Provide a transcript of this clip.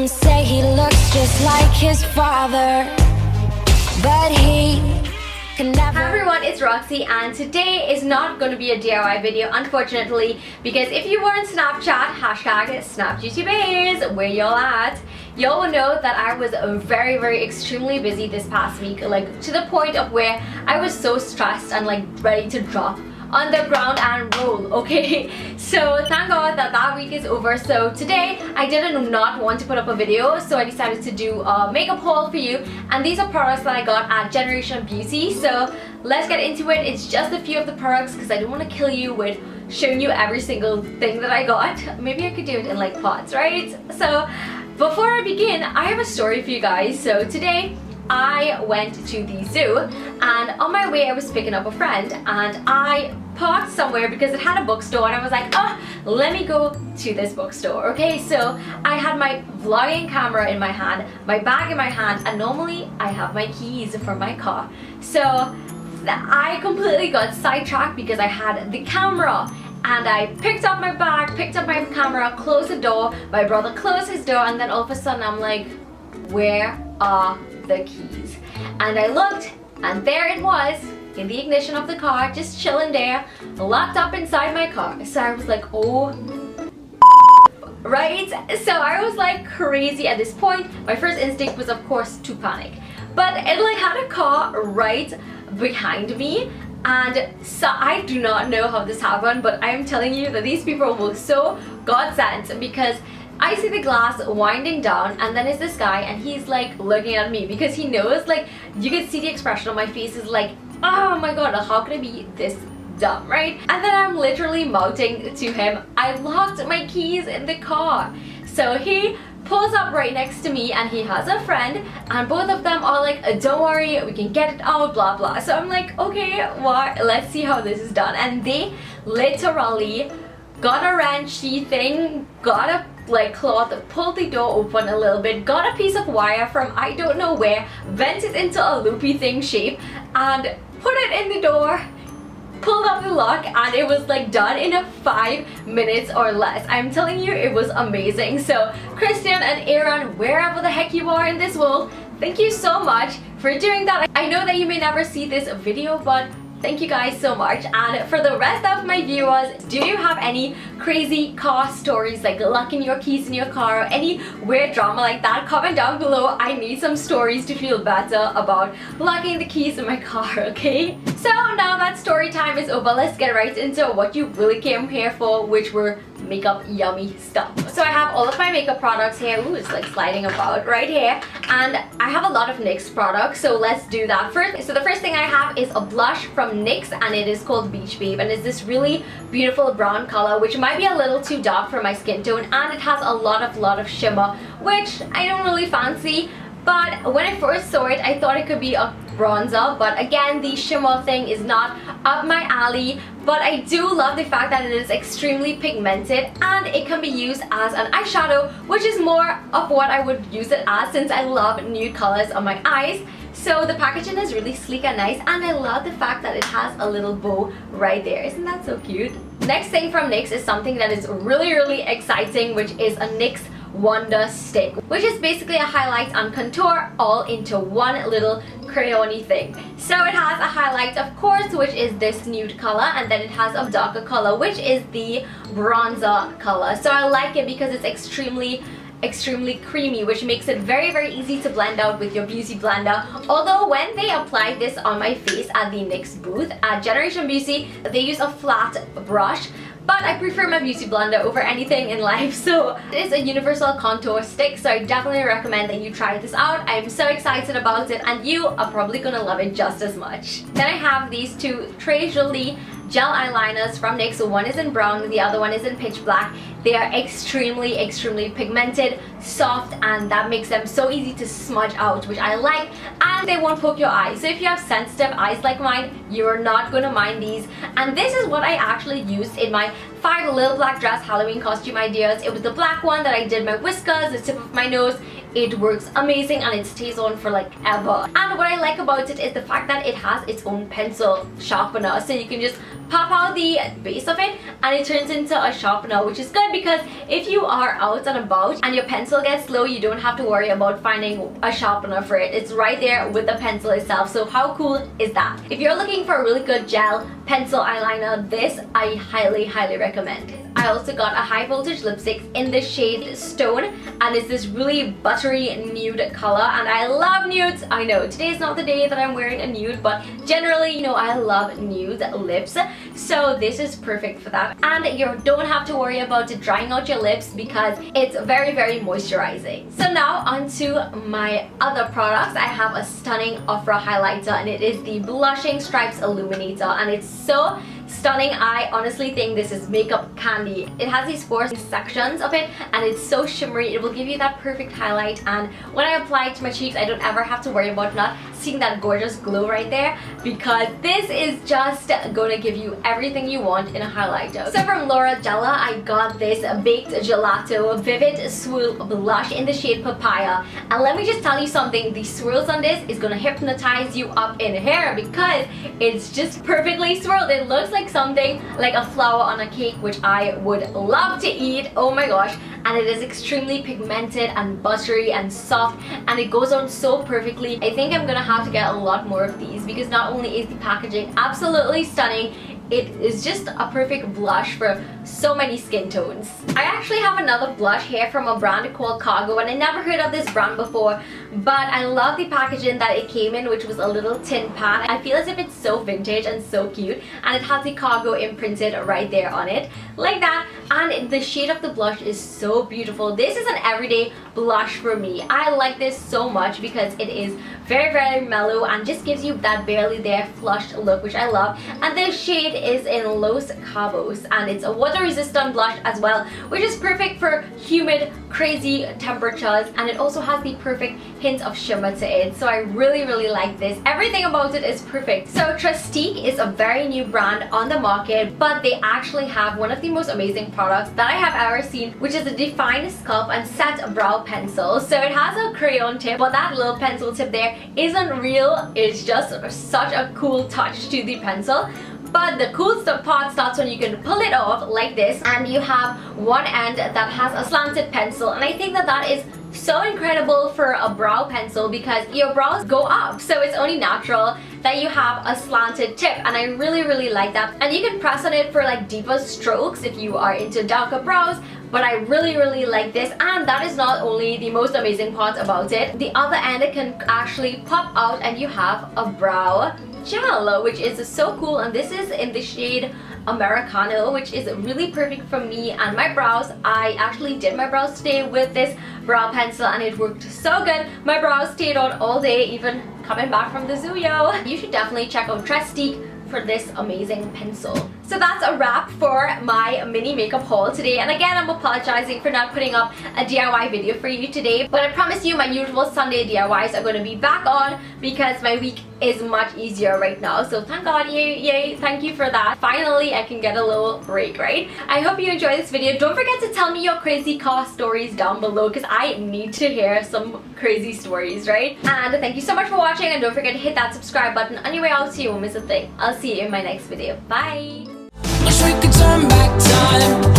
Some say he looks just like his father, but he can never. Hi everyone, it's Roxy, and today is not going to be a DIY video, unfortunately, because if you were on Snapchat, hashtag SnapGTBays, where y'all at, y'all will know that I was very extremely busy this past week, like to the point of where I was so stressed and like ready to drop on the ground and roll, okay? So thank God that week is over. So today I did not want to put up a video, so I decided to do a makeup haul for you, and these are products that I got at Generation Beauty. So let's get into it. It's just a few of the products because I don't want to kill you with showing you every single thing that I got. Maybe I could do it in like parts, right? So before I begin, I have a story for you guys. So today I went to the zoo, and on my way I was picking up a friend, and I parked somewhere because it had a bookstore, and I was like, oh, let me go to this bookstore. Okay, so I had my vlogging camera in my hand, my bag in my hand, and normally I have my keys for my car. So I completely got sidetracked because I had the camera, and I picked up my bag, picked up my camera, closed the door, my brother closed his door, and then all of a sudden I'm like, where are the keys? And I looked, and there it was in the ignition of the car, just chilling there, locked up inside my car. So I was like, oh, right? So I was like crazy at this point. My first instinct was of course to panic, but it like had a car right behind me, and so I do not know how this happened, but I'm telling you that these people were so God sent, because I see the glass winding down, and then is this guy, and he's like looking at me because he knows, like, you can see the expression on my face is like, oh my god, how could I be this dumb, right? And then I'm literally mouthing to him, I locked my keys in the car. So he pulls up right next to me, and he has a friend, and both of them are like, don't worry, we can get it out, blah blah. So I'm like, okay, what? Let's see how this is done. And they literally got a wrenchy thing, got a like cloth, pulled the door open a little bit, got a piece of wire from I don't know where, bent it into a loopy thing shape, and put it in the door, pulled up the lock, and it was like done in a 5 minutes or less. I'm telling you, it was amazing. So Christian and Aaron, wherever the heck you are in this world, thank you so much for doing that. I know that you may never see this video, but thank you guys so much. And for the rest of my viewers, do you have any crazy car stories, like locking your keys in your car, or any weird drama like that? Comment down below. I need some stories to feel better about locking the keys in my car, okay? So now that story time is over, let's get right into what you really came here for, which were makeup yummy stuff. So I have all of my makeup products here. Ooh, it's like sliding about right here, and I have a lot of NYX products, so let's do that first. So the first thing I have is a blush from NYX, and it is called Beach Babe, and it's this really beautiful brown color, which might be a little too dark for my skin tone, and it has a lot of shimmer, which I don't really fancy. But when I first saw it, I thought it could be a bronzer, but again, the shimmer thing is not up my alley. But I do love the fact that it is extremely pigmented, and it can be used as an eyeshadow, which is more of what I would use it as, since I love nude colors on my eyes. So the packaging is really sleek and nice, and I love the fact that it has a little bow right there. Isn't that so cute? Next thing from NYX is something that is really exciting, which is a NYX Wonder Stick, which is basically a highlight and contour all into one little crayon-y thing. So it has a highlight, of course, which is this nude color, and then it has a darker color, which is the bronzer color. So I like it because it's extremely creamy, which makes it very easy to blend out with your beauty blender. Although when they applied this on my face at the NYX booth at Generation Beauty, they use a flat brush, but I prefer my beauty blender over anything in life. So it is a universal contour stick, so I definitely recommend that you try this out. I'm so excited about it, and you are probably gonna love it just as much. Then I have these two Très Jolie gel eyeliners from NYX. So one is in brown, the other one is in pitch black. They are extremely pigmented, soft, and that makes them so easy to smudge out, which I like, and they won't poke your eyes. So if you have sensitive eyes like mine, you're not gonna mind these. And this is what I actually used in my 5 Little Black Dress Halloween costume ideas. It was the black one that I did my whiskers, the tip of my nose. it works amazing and it stays on for like ever. And what I like about it is the fact that it has its own pencil sharpener, so you can just pop out the base of it and it turns into a sharpener, which is good because if you are out and about and your pencil gets low, you don't have to worry about finding a sharpener for it. It's right there with the pencil itself. So how cool is that? If you're looking for a really good gel pencil eyeliner, this I highly recommend. I also got a high voltage lipstick in the shade Stone, and it's this really buttery nude color, and I love nudes. I know today is not the day that I'm wearing a nude, but generally, you know, I love nude lips, so this is perfect for that. And you don't have to worry about it drying out your lips because it's very moisturizing. So now onto my other products. I have a stunning Ofra highlighter, and it is the Blushing Stripes Illuminator, and it's so stunning. I honestly think this is makeup candy. It has these 4 sections of it and it's so shimmery. It will give you that perfect highlight, and when I apply it to my cheeks, I don't ever have to worry about not seeing that gorgeous glow right there, because this is just gonna give you everything you want in a highlighter. So from Laura Geller, I got this Baked Gelato Vivid Swirl Blush in the shade Papaya, and let me just tell you something, the swirls on this is gonna hypnotize you up in here because it's just perfectly swirled. It looks like something like a flower on a cake, which I would love to eat. Oh my gosh. And it is extremely pigmented and buttery and soft, and it goes on so perfectly. I think I'm gonna have to get a lot more of these because not only is the packaging absolutely stunning, it is just a perfect blush for so many skin tones. I actually have another blush here from a brand called Cargo, and I never heard of this brand before, but I love the packaging that it came in, which was a little tin pan. I feel as if it's so vintage and so cute, and it has the Cargo imprinted right there on it like that, and the shade of the blush is so beautiful. This is an everyday blush for me. I like this so much because it is very mellow and just gives you that barely there flushed look, which I love. And the shade is in Los Cabos, and it's a water resistant blush as well, which is perfect for humid, crazy temperatures, and it also has the perfect hint of shimmer to it. So I really like this. Everything about it is perfect. So Trustique is a very new brand on the market, but they actually have one of the most amazing products that I have ever seen, which is the Define Sculpt and Set Brow Pencil. So it has a crayon tip, but that little pencil tip there isn't real. It's just such a cool touch to the pencil. But the cool part starts when you can pull it off like this, and you have one end that has a slanted pencil, and I think that that is so incredible for a brow pencil because your brows go up, so it's only natural that you have a slanted tip, and I really like that. And you can press on it for like deeper strokes if you are into darker brows, but I really like this. And that is not only the most amazing part about it, the other end it can actually pop out and you have a brow gel, which is so cool, and this is in the shade Americano, which is really perfect for me and my brows. I actually did my brows today with this brow pencil and it worked so good. My brows stayed on all day, even coming back from the zoo, yo. You should definitely check out Trustique for this amazing pencil. So that's a wrap for my mini makeup haul today, and again I'm apologizing for not putting up a DIY video for you today, but I promise you my usual Sunday DIYs are going to be back on because my week is much easier right now. So thank God, yay, thank you for that. Finally I can get a little break, right? I hope you enjoyed this video. Don't forget to tell me your crazy car stories down below because I need to hear some crazy stories, right? And thank you so much for watching, and don't forget to hit that subscribe button on your way out so you won't miss a thing. I'll see you in my next video. Bye! Wish we could turn back time.